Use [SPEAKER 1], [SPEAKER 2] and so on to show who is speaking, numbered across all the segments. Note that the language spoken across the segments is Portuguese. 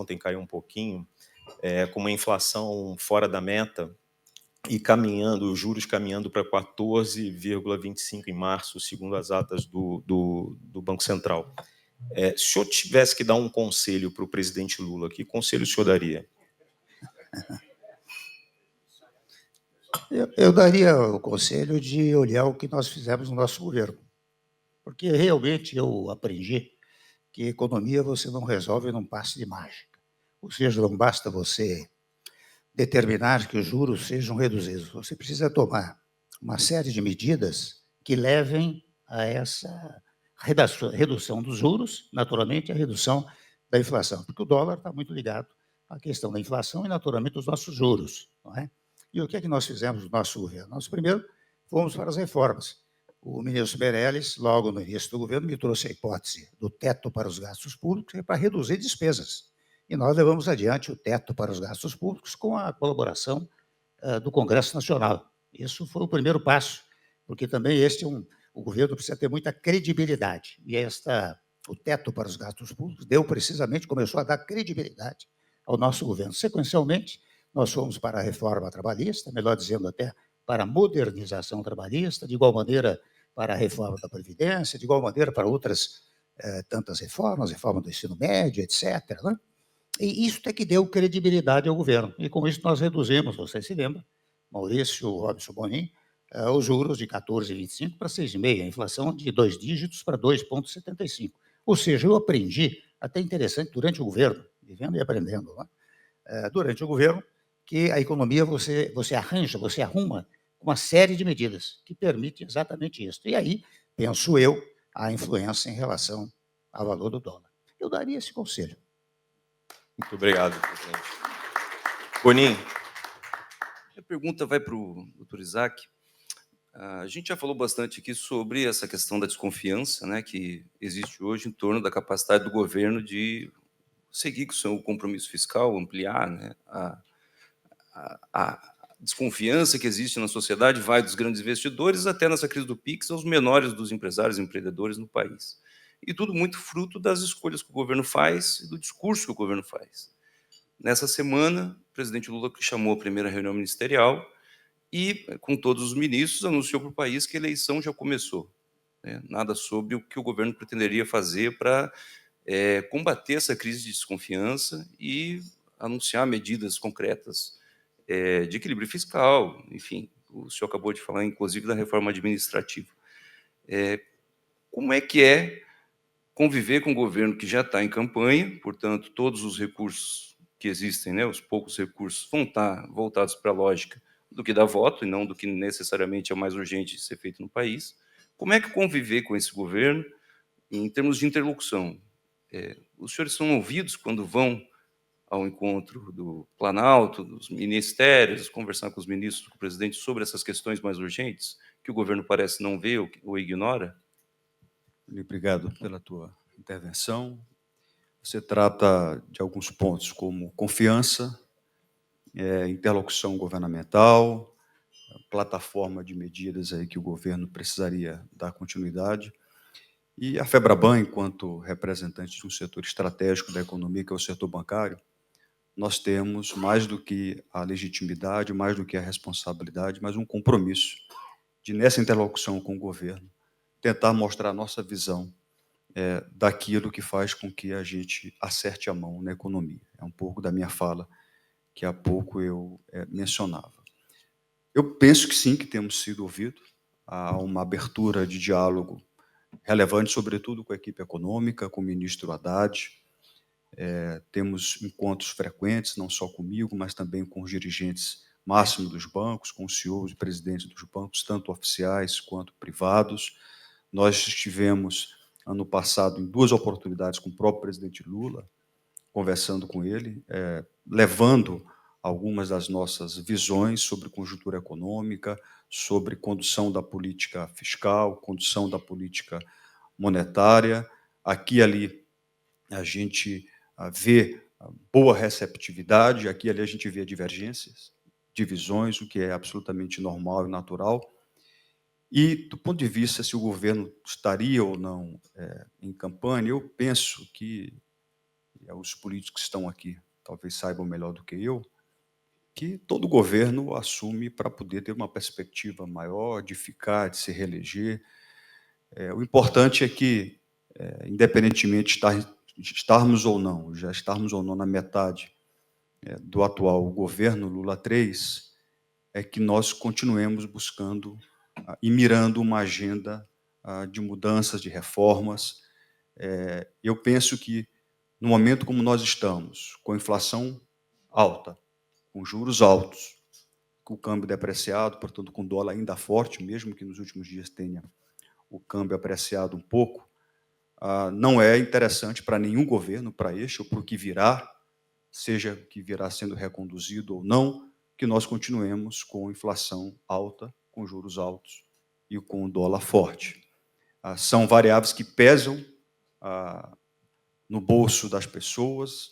[SPEAKER 1] ontem caiu um pouquinho, com uma inflação fora da meta e caminhando, os juros caminhando para 14,25 em março, segundo as atas do Banco Central. Se o senhor tivesse que dar um conselho para o presidente Lula, que conselho o senhor daria?
[SPEAKER 2] Eu daria o conselho de olhar o que nós fizemos no nosso governo, porque realmente eu aprendi que economia você não resolve num passe de mágica. Ou seja, não basta você determinar que os juros sejam reduzidos. Você precisa tomar uma série de medidas que levem a essa redução dos juros, naturalmente, a redução da inflação, porque o dólar está muito ligado à questão da inflação e, naturalmente, os nossos juros, não é? E o que é que nós fizemos no nosso governo? Nós, primeiro, fomos para as reformas. O ministro Meirelles, logo no início do governo, me trouxe a hipótese do teto para os gastos públicos, para reduzir despesas. E nós levamos adiante o teto para os gastos públicos com a colaboração do Congresso Nacional. Isso foi o primeiro passo, porque também o governo precisa ter muita credibilidade. E o teto para os gastos públicos começou a dar credibilidade ao nosso governo. Sequencialmente, nós fomos para a reforma trabalhista, melhor dizendo até para a modernização trabalhista, de igual maneira para a reforma da Previdência, de igual maneira para outras tantas reformas, reforma do ensino médio, etc., né? E isso é que deu credibilidade ao governo. E com isso nós reduzimos, você se lembra, Maurício, Robson Bonin, os juros de 14,25 para 6,5, a inflação de 2 dígitos para 2,75. Ou seja, eu aprendi, até interessante, durante o governo, vivendo e aprendendo, né? Durante o governo, que a economia você arruma uma série de medidas que permitem exatamente isso. E aí, penso eu, a influência em relação ao valor do dólar. Eu daria esse conselho.
[SPEAKER 1] Muito obrigado, presidente. Bonin.
[SPEAKER 3] A pergunta vai para o doutor Isaac. A gente já falou bastante aqui sobre essa questão da desconfiança, né, que existe hoje em torno da capacidade do governo de seguir com o seu compromisso fiscal, ampliar, né, a desconfiança que existe na sociedade, vai dos grandes investidores até nessa crise do PIX aos menores dos empresários e empreendedores no país. E tudo muito fruto das escolhas que o governo faz e do discurso que o governo faz. Nessa semana, o presidente Lula chamou a primeira reunião ministerial e, com todos os ministros, anunciou para o país que a eleição já começou. Né? Nada sobre o que o governo pretenderia fazer para combater essa crise de desconfiança e anunciar medidas concretas de equilíbrio fiscal, enfim, o senhor acabou de falar, inclusive, da reforma administrativa. Como é que conviver com um governo que já está em campanha, portanto, todos os recursos que existem, né, os poucos recursos, vão estar voltados para a lógica do que dá voto e não do que necessariamente é o mais urgente de ser feito no país? Como é que conviver com esse governo em termos de interlocução? Os senhores são ouvidos quando vão ao encontro do Planalto, dos ministérios, conversar com os ministros, com o presidente sobre essas questões mais urgentes, que o governo parece não ver ou ignora?
[SPEAKER 4] Obrigado pela tua intervenção. Você trata de alguns pontos como confiança, interlocução governamental, plataforma de medidas aí que o governo precisaria dar continuidade. E a FEBRABAN, enquanto representante de um setor estratégico da economia, que é o setor bancário, nós temos mais do que a legitimidade, mais do que a responsabilidade, mas um compromisso de, nessa interlocução com o governo, tentar mostrar a nossa visão daquilo que faz com que a gente acerte a mão na economia. É um pouco da minha fala que há pouco eu mencionava. Eu penso que sim, que temos sido ouvidos. Há uma abertura de diálogo relevante, sobretudo com a equipe econômica, com o ministro Haddad. Temos encontros frequentes, não só comigo, mas também com os dirigentes máximos dos bancos, com os CEOs e presidentes dos bancos, tanto oficiais quanto privados. Nós estivemos, ano passado, em 2 oportunidades com o próprio presidente Lula, conversando com ele, levando algumas das nossas visões sobre conjuntura econômica, sobre condução da política fiscal, condução da política monetária. Aqui e ali a gente vê boa receptividade, aqui e ali a gente vê divergências, divisões, o que é absolutamente normal e natural. E, do ponto de vista se o governo estaria ou não em campanha, eu penso que os políticos que estão aqui talvez saibam melhor do que eu, que todo governo assume para poder ter uma perspectiva maior, de ficar, de se reeleger. O importante é que, independentemente de estarmos ou não, já estarmos ou não na metade do atual governo Lula 3, é que nós continuemos buscando e mirando uma agenda de mudanças, de reformas. Eu penso que, no momento como nós estamos, com inflação alta, com juros altos, com o câmbio depreciado, portanto, com o dólar ainda forte, mesmo que nos últimos dias tenha o câmbio apreciado um pouco, não é interessante para nenhum governo, para este ou para o que virá, seja que virá sendo reconduzido ou não, que nós continuemos com inflação alta, com juros altos e com o dólar forte. São variáveis que pesam no bolso das pessoas,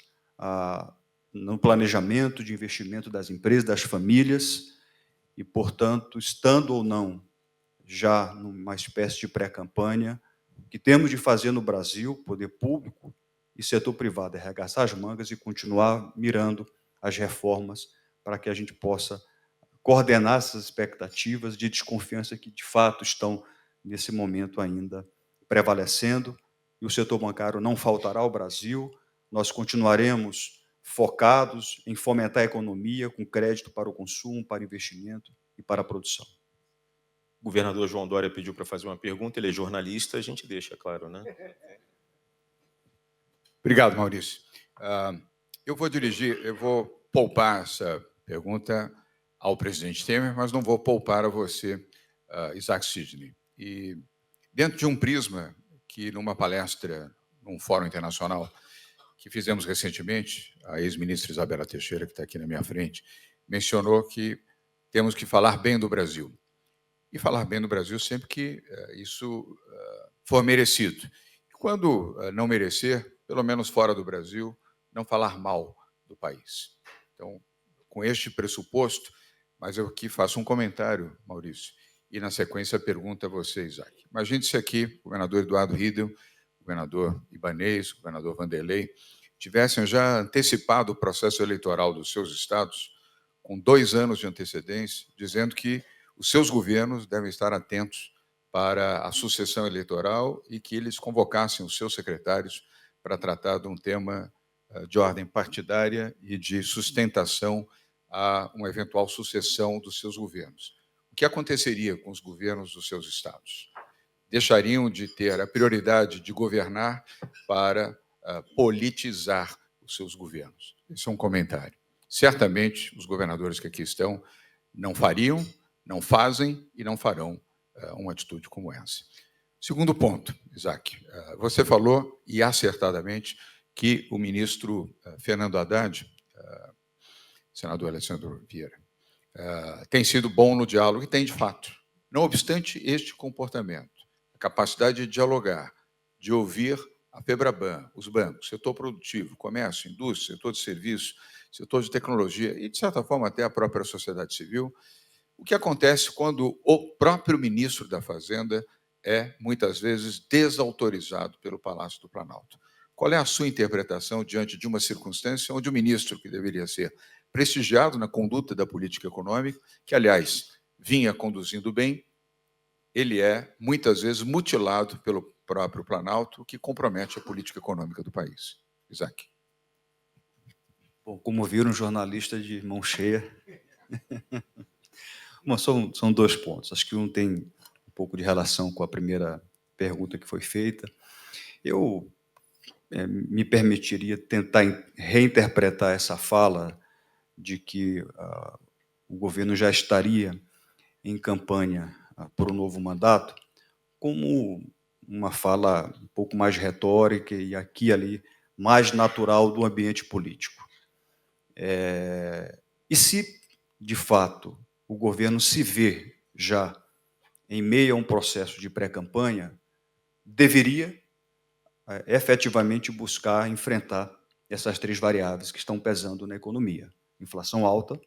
[SPEAKER 4] no planejamento de investimento das empresas, das famílias, e, portanto, estando ou não já numa espécie de pré-campanha, o que temos de fazer no Brasil, poder público e setor privado, é arregaçar as mangas e continuar mirando as reformas para que a gente possa coordenar essas expectativas de desconfiança que, de fato, estão, nesse momento, ainda prevalecendo, e o setor bancário não faltará ao Brasil. Nós continuaremos focados em fomentar a economia com crédito para o consumo, para investimento e para a produção.
[SPEAKER 1] O governador João Dória pediu para fazer uma pergunta, ele é jornalista, a gente deixa, claro, né?
[SPEAKER 5] Obrigado, Maurício. Eu vou poupar essa pergunta ao presidente Temer, mas não vou poupar a você, Isaac Sidney. E dentro de um prisma que, numa palestra, num fórum internacional, que fizemos recentemente, a ex-ministra Isabela Teixeira, que está aqui na minha frente, mencionou que temos que falar bem do Brasil. E falar bem do Brasil sempre que isso for merecido. E quando não merecer, pelo menos fora do Brasil, não falar mal do país. Então, com este pressuposto, mas eu aqui faço um comentário, Maurício, e, na sequência, pergunto a você, Isaac. Imagine se aqui o governador Eduardo Riedel, o governador Ibanez, o governador Vanderlei, tivessem já antecipado o processo eleitoral dos seus estados, com 2 anos de antecedência, dizendo que os seus governos devem estar atentos para a sucessão eleitoral e que eles convocassem os seus secretários para tratar de um tema de ordem partidária e de sustentação a uma eventual sucessão dos seus governos. O que aconteceria com os governos dos seus estados? Deixariam de ter a prioridade de governar para politizar os seus governos? Esse é um comentário. Certamente, os governadores que aqui estão não fariam, não fazem e não farão uma atitude como essa. Segundo ponto, Isaac, você falou, e acertadamente, que o ministro Fernando Haddad, senador Alessandro Vieira, tem sido bom no diálogo, e tem de fato. Não obstante este comportamento, a capacidade de dialogar, de ouvir a FEBRABAN, os bancos, setor produtivo, comércio, indústria, setor de serviço, setor de tecnologia e, de certa forma, até a própria sociedade civil, o que acontece quando o próprio ministro da Fazenda é, muitas vezes, desautorizado pelo Palácio do Planalto? Qual é a sua interpretação diante de uma circunstância onde o ministro, que deveria ser prestigiado na conduta da política econômica, que, aliás, vinha conduzindo bem, ele é, muitas vezes, mutilado pelo próprio Planalto, o que compromete a política econômica do país? Isaac.
[SPEAKER 4] Bom, como viram, um jornalista de mão cheia. São 2 pontos. Acho que um tem um pouco de relação com a primeira pergunta que foi feita. Eu me permitiria tentar reinterpretar essa fala de que o governo já estaria em campanha por um novo mandato, como uma fala um pouco mais retórica e aqui e ali mais natural do ambiente político. E se, de fato, o governo se vê já em meio a um processo de pré-campanha, deveria efetivamente buscar enfrentar essas 3 variáveis que estão pesando na economia: inflação alta,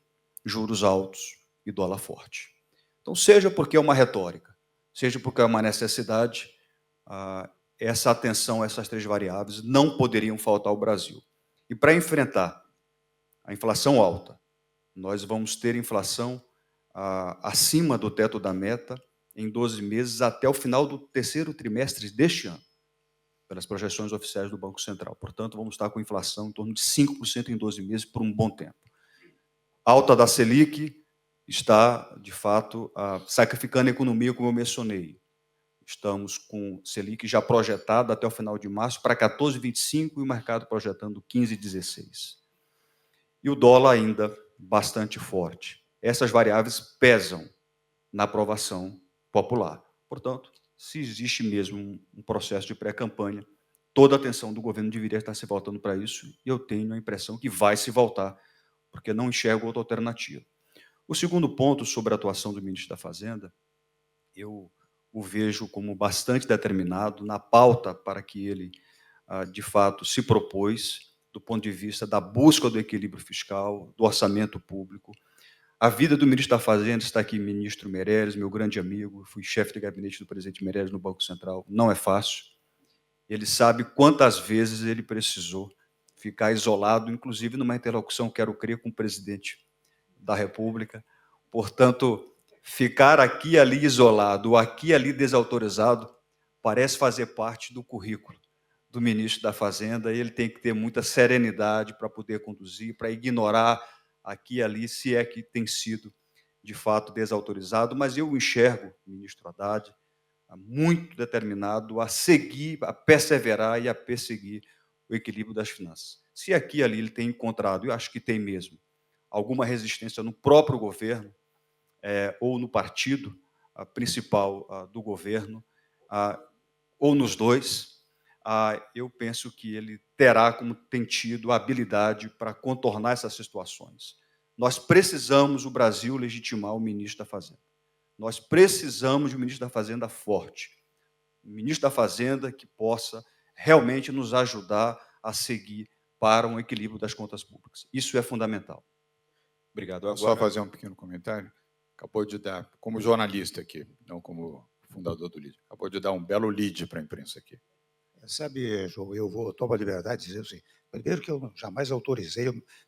[SPEAKER 4] juros altos e dólar forte. Então, seja porque é uma retórica, seja porque é uma necessidade, essa atenção a essas 3 variáveis não poderiam faltar ao Brasil. E para enfrentar a inflação alta, nós vamos ter inflação acima do teto da meta em 12 meses até o final do terceiro trimestre deste ano, pelas projeções oficiais do Banco Central. Portanto, vamos estar com inflação em torno de 5% em 12 meses por um bom tempo. A alta da Selic está, de fato, sacrificando a economia, como eu mencionei. Estamos com Selic já projetado até o final de março para 14,25 e o mercado projetando 15,16. E o dólar ainda bastante forte. Essas variáveis pesam na aprovação popular. Portanto, se existe mesmo um processo de pré-campanha, toda a atenção do governo deveria estar se voltando para isso, e eu tenho a impressão que vai se voltar, porque não enxergo outra alternativa. O segundo ponto sobre a atuação do ministro da Fazenda, eu o vejo como bastante determinado na pauta para que ele, de fato, se propôs, do ponto de vista da busca do equilíbrio fiscal, do orçamento público. A vida do ministro da Fazenda está aqui, ministro Meirelles, meu grande amigo, fui chefe de gabinete do presidente Meirelles no Banco Central, não é fácil. Ele sabe quantas vezes ele precisou ficar isolado, inclusive numa interlocução, quero crer, com o presidente da República. Portanto, ficar aqui e ali isolado, ou aqui e ali desautorizado, parece fazer parte do currículo do ministro da Fazenda, e ele tem que ter muita serenidade para poder conduzir, para ignorar aqui e ali, se é que tem sido, de fato, desautorizado. Mas eu enxergo, ministro Haddad, muito determinado a seguir, a perseverar e a perseguir o equilíbrio das finanças. Se aqui e ali ele tem encontrado, eu acho que tem mesmo, alguma resistência no próprio governo, ou no partido principal do governo, ou nos dois, eu penso que ele terá, como tem tido, a habilidade para contornar essas situações. Nós precisamos, o Brasil, legitimar o ministro da Fazenda. Nós precisamos de um ministro da Fazenda forte, um ministro da Fazenda que possa realmente nos ajudar a seguir para um equilíbrio das contas públicas. Isso é fundamental.
[SPEAKER 5] Obrigado. Agora, só fazer um pequeno comentário. Acabou de dar, como jornalista aqui, não como fundador do LIDE, acabou de dar um belo lead para a imprensa aqui.
[SPEAKER 2] Sabe, João, eu vou tomar a liberdade de dizer assim, primeiro que eu jamais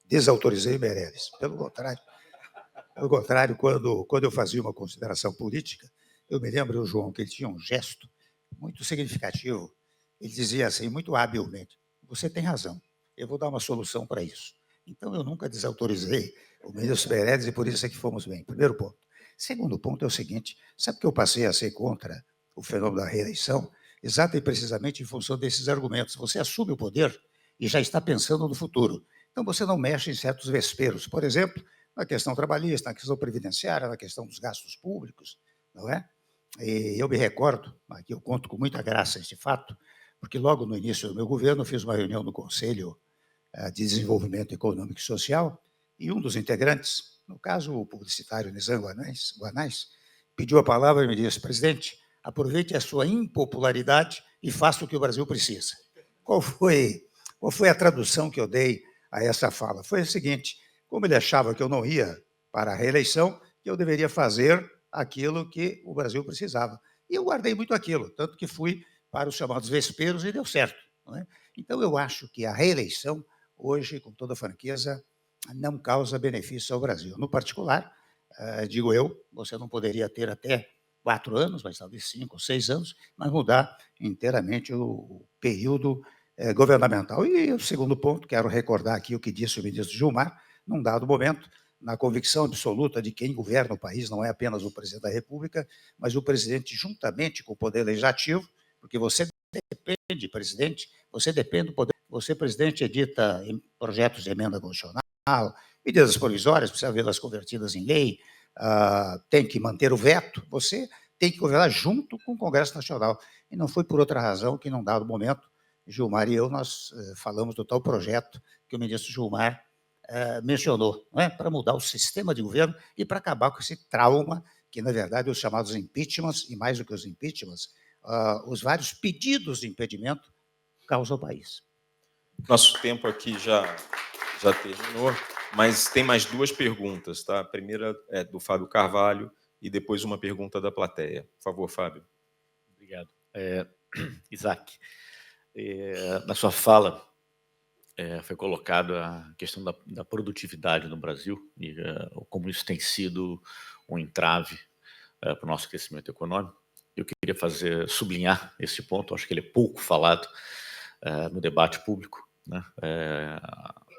[SPEAKER 2] desautorizei o Meirelles. Pelo contrário, quando eu fazia uma consideração política, eu me lembro, João, que ele tinha um gesto muito significativo. Ele dizia assim, muito habilmente, você tem razão, eu vou dar uma solução para isso. Então, eu nunca desautorizei o ministro Meirelles e por isso é que fomos bem. Primeiro ponto. Segundo ponto é o seguinte, sabe que eu passei a ser contra o fenômeno da reeleição? Exato e precisamente em função desses argumentos. Você assume o poder e já está pensando no futuro. Então, você não mexe em certos vesperos. Por exemplo, na questão trabalhista, na questão previdenciária, na questão dos gastos públicos, não é? E eu me recordo, aqui eu conto com muita graça este fato, porque logo no início do meu governo eu fiz uma reunião no Conselho de Desenvolvimento Econômico e Social, e um dos integrantes, no caso o publicitário Nizam Guanais, pediu a palavra e me disse, presidente, aproveite a sua impopularidade e faça o que o Brasil precisa. Qual foi a tradução que eu dei a essa fala? Foi a seguinte, como ele achava que eu não ia para a reeleição, que eu deveria fazer aquilo que o Brasil precisava. E eu guardei muito aquilo, tanto que fui para os chamados vesperos e deu certo. Não é? Então, eu acho que a reeleição, hoje, com toda franqueza, não causa benefício ao Brasil. No particular, digo eu, você não poderia ter até 4 anos, mas talvez 5 ou 6 anos, mas mudar inteiramente o período governamental. E o segundo ponto, quero recordar aqui o que disse o ministro Gilmar, num dado momento, na convicção absoluta de quem governa o país não é apenas o presidente da República, mas o presidente juntamente com o Poder Legislativo, porque você depende, presidente, você depende do Poder. Você, presidente, edita projetos de emenda constitucional, medidas provisórias, precisa vê-las convertidas em lei, tem que manter o veto, você tem que governar junto com o Congresso Nacional. E não foi por outra razão que, num dado momento, Gilmar e eu, nós falamos do tal projeto que o ministro Gilmar mencionou, não é? Para mudar o sistema de governo e para acabar com esse trauma que, na verdade, os chamados impeachments, e mais do que os impeachments, os vários pedidos de impedimento causam ao país.
[SPEAKER 1] Nosso tempo aqui já terminou, mas tem mais 2 perguntas, tá? A primeira é do Fábio Carvalho e depois uma pergunta da plateia. Por favor, Fábio.
[SPEAKER 6] Obrigado. Isaac, na sua fala, foi colocado a questão da produtividade no Brasil e como isso tem sido um entrave para o nosso crescimento econômico. Eu queria sublinhar esse ponto, acho que ele é pouco falado no debate público, né?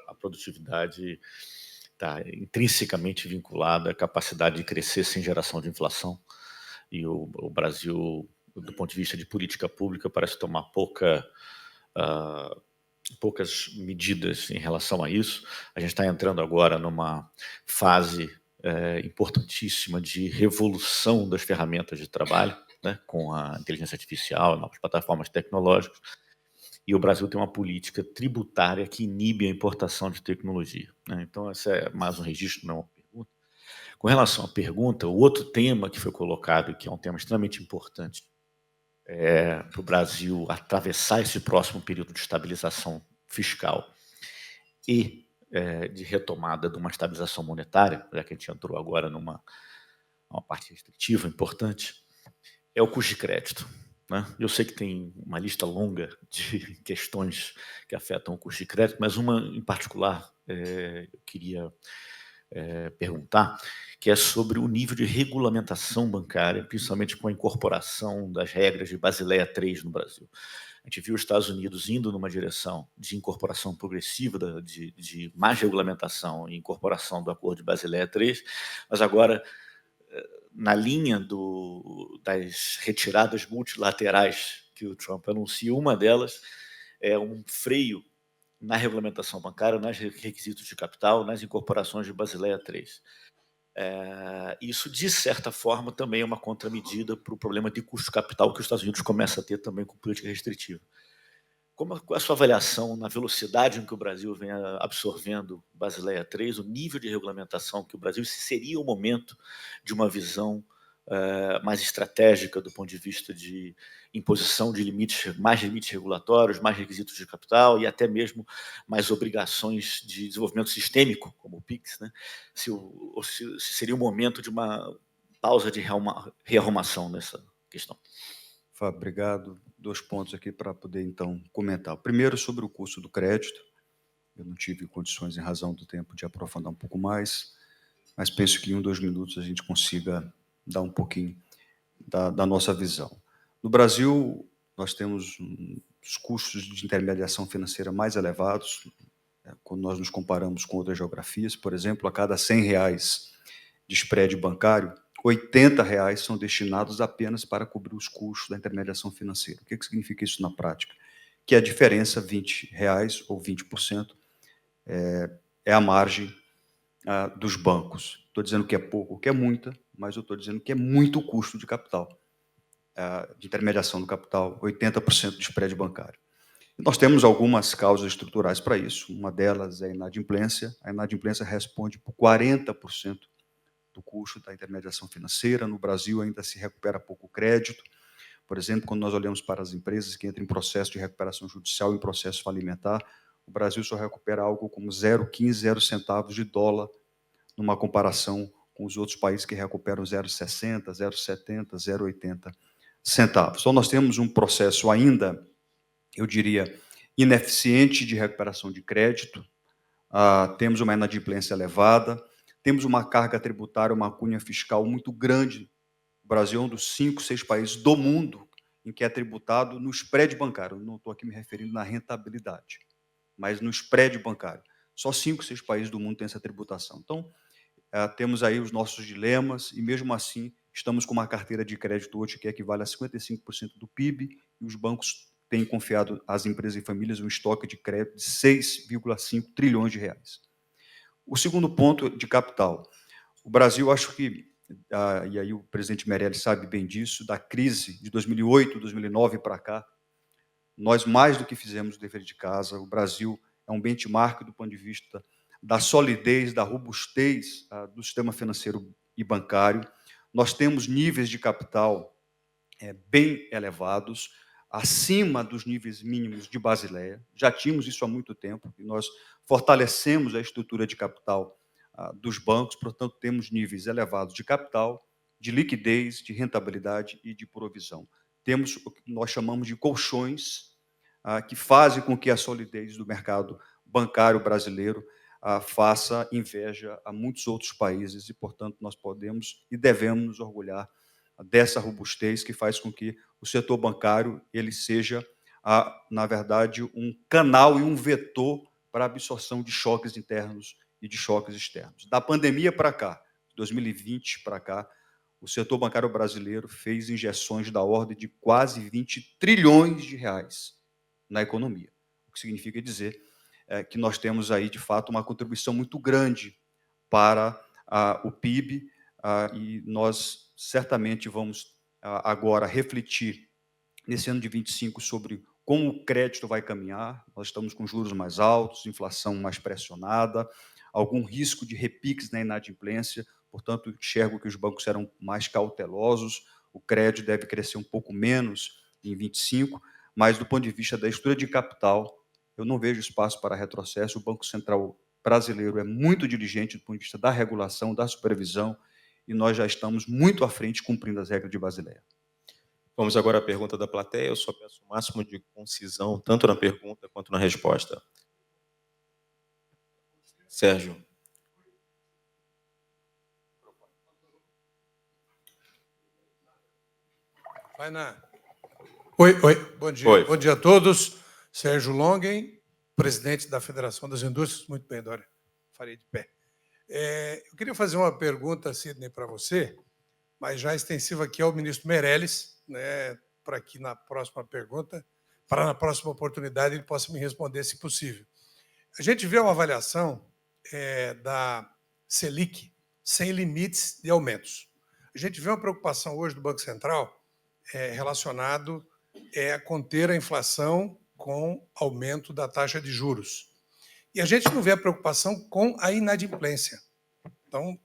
[SPEAKER 6] A produtividade está intrinsecamente vinculada à capacidade de crescer sem geração de inflação, e o Brasil, do ponto de vista de política pública, parece tomar poucas medidas em relação a isso. A gente está entrando agora numa fase importantíssima de revolução das ferramentas de trabalho, né, com a inteligência artificial, novas plataformas tecnológicas, e o Brasil tem uma política tributária que inibe a importação de tecnologia, né? Então, esse é mais um registro, não é uma pergunta. Com relação à pergunta, o outro tema que foi colocado, e que é um tema extremamente importante para o Brasil atravessar esse próximo período de estabilização fiscal e de retomada de uma estabilização monetária, já que a gente entrou agora numa parte restritiva importante, é o custo de crédito, né? Eu sei que tem uma lista longa de questões que afetam o custo de crédito, mas uma em particular eu queria perguntar, que é sobre o nível de regulamentação bancária, principalmente com a incorporação das regras de Basileia III no Brasil. A gente viu os Estados Unidos indo numa direção de incorporação progressiva, de mais regulamentação e incorporação do Acordo de Basileia III, mas agora, na linha das retiradas multilaterais que o Trump anuncia, uma delas é um freio na regulamentação bancária, nos requisitos de capital, nas incorporações de Basileia III. Isso, de certa forma, também é uma contramedida para o problema de custo capital que os Estados Unidos começa a ter também com política restritiva. Qual é a sua avaliação na velocidade em que o Brasil vem absorvendo Basileia III, o nível de regulamentação que o Brasil, se seria o momento de uma visão mais estratégica do ponto de vista de imposição de mais limites regulatórios, mais requisitos de capital e até mesmo mais obrigações de desenvolvimento sistêmico, como o PIX, né? Se seria o momento de uma pausa de rearrumação nessa questão.
[SPEAKER 4] Fábio, obrigado. 2 pontos aqui para poder, então, comentar. O primeiro, sobre o custo do crédito. Eu não tive condições, em razão do tempo, de aprofundar um pouco mais, mas penso que em 1, 2 minutos a gente consiga dar um pouquinho da nossa visão. No Brasil, nós temos os custos de intermediação financeira mais elevados, quando nós nos comparamos com outras geografias. Por exemplo, a cada R$100 de spread bancário, R$80 são destinados apenas para cobrir os custos da intermediação financeira. O que significa isso na prática? Que a diferença, R$20 ou 20%, é a margem dos bancos. Estou dizendo que é pouco, que é muita, mas eu estou dizendo que é muito custo de capital, de intermediação do capital, 80% de spread bancário. Nós temos algumas causas estruturais para isso. Uma delas é a inadimplência. A inadimplência responde por 40% do custo da intermediação financeira. No Brasil ainda se recupera pouco crédito. Por exemplo, quando nós olhamos para as empresas que entram em processo de recuperação judicial, em processo falimentar, o Brasil só recupera algo como 0,15, 0 centavos de dólar, numa comparação com os outros países que recuperam 0,60, 0,70, 0,80 centavos. Então, nós temos um processo ainda, eu diria, ineficiente de recuperação de crédito, temos uma inadimplência elevada, temos uma carga tributária, uma cunha fiscal muito grande. O Brasil é um dos 5, 6 países do mundo em que é tributado no spread bancário. Não estou aqui me referindo na rentabilidade, mas no spread bancário. Só 5, 6 países do mundo têm essa tributação. Então, temos aí os nossos dilemas e, mesmo assim, estamos com uma carteira de crédito hoje que equivale a 55% do PIB e os bancos têm confiado às empresas e famílias um estoque de crédito de 6,5 trilhões de reais. O segundo ponto de capital. O Brasil, acho que, e aí o presidente Meirelles sabe bem disso, da crise de 2008, 2009 para cá, nós mais do que fizemos o dever de casa. O Brasil é um benchmark do ponto de vista da solidez, da robustez do sistema financeiro e bancário. Nós temos níveis de capital bem elevados, acima dos níveis mínimos de Basileia. Já tínhamos isso há muito tempo, e nós fortalecemos a estrutura de capital dos bancos, portanto, temos níveis elevados de capital, de liquidez, de rentabilidade e de provisão. Temos o que nós chamamos de colchões, que fazem com que a solidez do mercado bancário brasileiro faça inveja a muitos outros países e, portanto, nós podemos e devemos nos orgulhar dessa robustez que faz com que o setor bancário ele seja, na verdade, um canal e um vetor para a absorção de choques internos e de choques externos. Da pandemia para cá, 2020 para cá, o setor bancário brasileiro fez injeções da ordem de quase 20 trilhões de reais na economia, o que significa dizer que nós temos aí, de fato, uma contribuição muito grande para o PIB, e nós certamente vamos agora refletir nesse ano de 25 sobre como o crédito vai caminhar. Nós estamos com juros mais altos, inflação mais pressionada, algum risco de repiques na inadimplência, portanto, enxergo que os bancos serão mais cautelosos, o crédito deve crescer um pouco menos em 25, mas do ponto de vista da estrutura de capital, eu não vejo espaço para retrocesso. O Banco Central brasileiro é muito diligente do ponto de vista da regulação, da supervisão, e nós já estamos muito à frente cumprindo as regras de Basileia.
[SPEAKER 1] Vamos agora à pergunta da plateia. Eu só peço o máximo de concisão, tanto na pergunta quanto na resposta. Sérgio.
[SPEAKER 7] Vai na... Oi, bom dia.
[SPEAKER 1] Oi.
[SPEAKER 7] Bom dia a todos. Sérgio Longen, presidente da Federação das Indústrias. Muito bem, Dória. Farei de pé. Eu queria fazer uma pergunta, Sidney, para você, mas já extensiva aqui ao ministro Meirelles, né, para que na próxima pergunta, para na próxima oportunidade ele possa me responder, se possível. A gente vê uma avaliação da Selic sem limites de aumentos. A gente vê uma preocupação hoje do Banco Central relacionado a conter a inflação com aumento da taxa de juros. E a gente não vê a preocupação com a inadimplência. Então,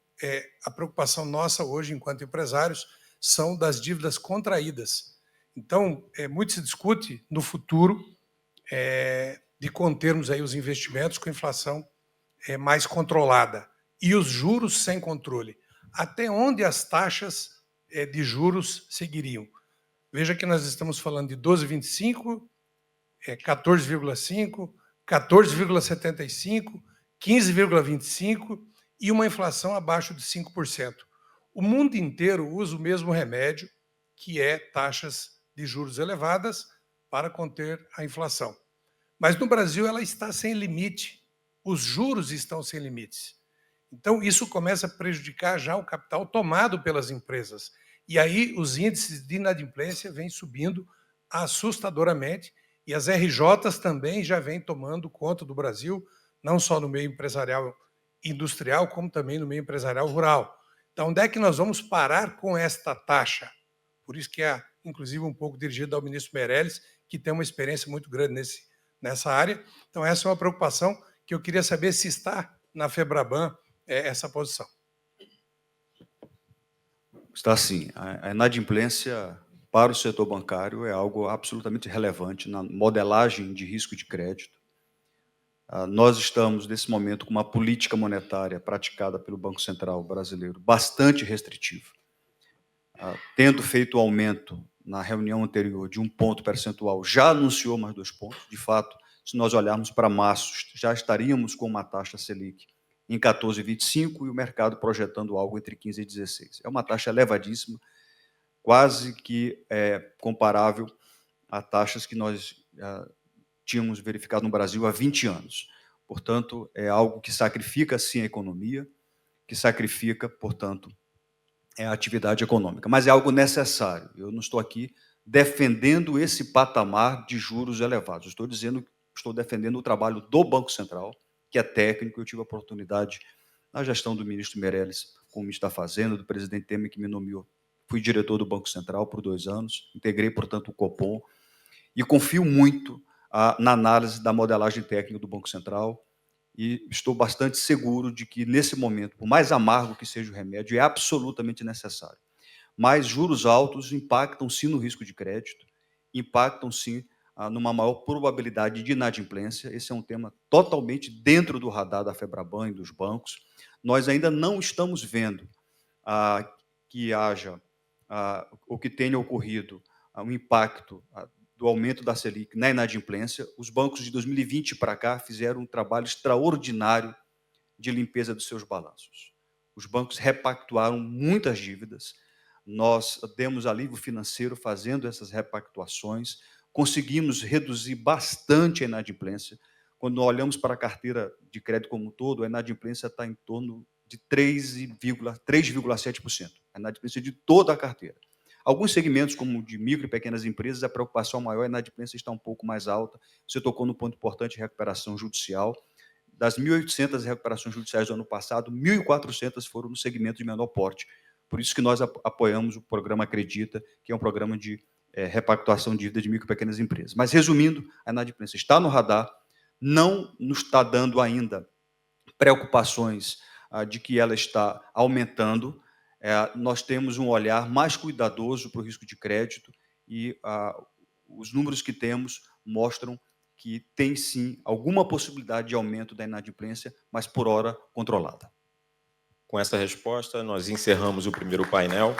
[SPEAKER 7] a preocupação nossa hoje, enquanto empresários, são das dívidas contraídas. Então, muito se discute no futuro de contermos aí os investimentos com inflação mais controlada e os juros sem controle. Até onde as taxas de juros seguiriam? Veja que nós estamos falando de 12,25, 14,5, 14,75, 15,25 e uma inflação abaixo de 5%. O mundo inteiro usa o mesmo remédio, que é taxas de juros elevadas para conter a inflação. Mas no Brasil ela está sem limite, os juros estão sem limites. Então isso começa a prejudicar já o capital tomado pelas empresas. E aí os índices de inadimplência vêm subindo assustadoramente, e as RJs também já vêm tomando conta do Brasil, não só no meio empresarial industrial, como também no meio empresarial rural. Então, onde é que nós vamos parar com esta taxa? Por isso que é, inclusive, um pouco dirigido ao ministro Meirelles, que tem uma experiência muito grande nessa área. Então, essa é uma preocupação que eu queria saber se está na FEBRABAN essa posição.
[SPEAKER 4] Está sim. A inadimplência para o setor bancário é algo absolutamente relevante na modelagem de risco de crédito. Nós estamos, nesse momento, com uma política monetária praticada pelo Banco Central brasileiro bastante restritiva, tendo feito o aumento na reunião anterior de 1 ponto percentual, já anunciou mais 2 pontos. De fato, se nós olharmos para março, já estaríamos com uma taxa Selic em 14,25 e o mercado projetando algo entre 15 e 16. É uma taxa elevadíssima, quase que comparável a taxas que nós tínhamos verificado no Brasil há 20 anos. Portanto, é algo que sacrifica, sim, a economia, que sacrifica, portanto, a atividade econômica. Mas é algo necessário. Eu não estou aqui defendendo esse patamar de juros elevados. Estou defendendo o trabalho do Banco Central, que é técnico. Eu tive a oportunidade, na gestão do ministro Meirelles, como ministro da Fazenda, do presidente Temer, que me nomeou. Fui diretor do Banco Central por 2 anos, integrei, portanto, o Copom, e confio muito na análise da modelagem técnica do Banco Central, e estou bastante seguro de que, nesse momento, por mais amargo que seja o remédio, é absolutamente necessário. Mas juros altos impactam, sim, no risco de crédito, impactam, sim, numa maior probabilidade de inadimplência. Esse é um tema totalmente dentro do radar da FEBRABAN e dos bancos. Nós ainda não estamos vendo que haja, ou que tenha ocorrido, um impacto do aumento da Selic na inadimplência, os bancos de 2020 para cá fizeram um trabalho extraordinário de limpeza dos seus balanços. Os bancos repactuaram muitas dívidas, nós demos alívio financeiro fazendo essas repactuações, conseguimos reduzir bastante a inadimplência. Quando olhamos para a carteira de crédito como um todo, a inadimplência está em torno de 3,7%, a inadimplência de toda a carteira. Alguns segmentos, como o de micro e pequenas empresas, a preocupação maior, a inadimplência está um pouco mais alta. Você tocou no ponto importante de recuperação judicial. Das 1.800 recuperações judiciais do ano passado, 1.400 foram no segmento de menor porte. Por isso que nós apoiamos o programa Acredita, que é um programa de repactuação de dívida de micro e pequenas empresas. Mas, resumindo, a inadimplência está no radar, não nos está dando ainda preocupações de que ela está aumentando. Nós temos um olhar mais cuidadoso para o risco de crédito e os números que temos mostram que tem, sim, alguma possibilidade de aumento da inadimplência, mas, por hora, controlada.
[SPEAKER 1] Com essa resposta, nós encerramos o primeiro painel.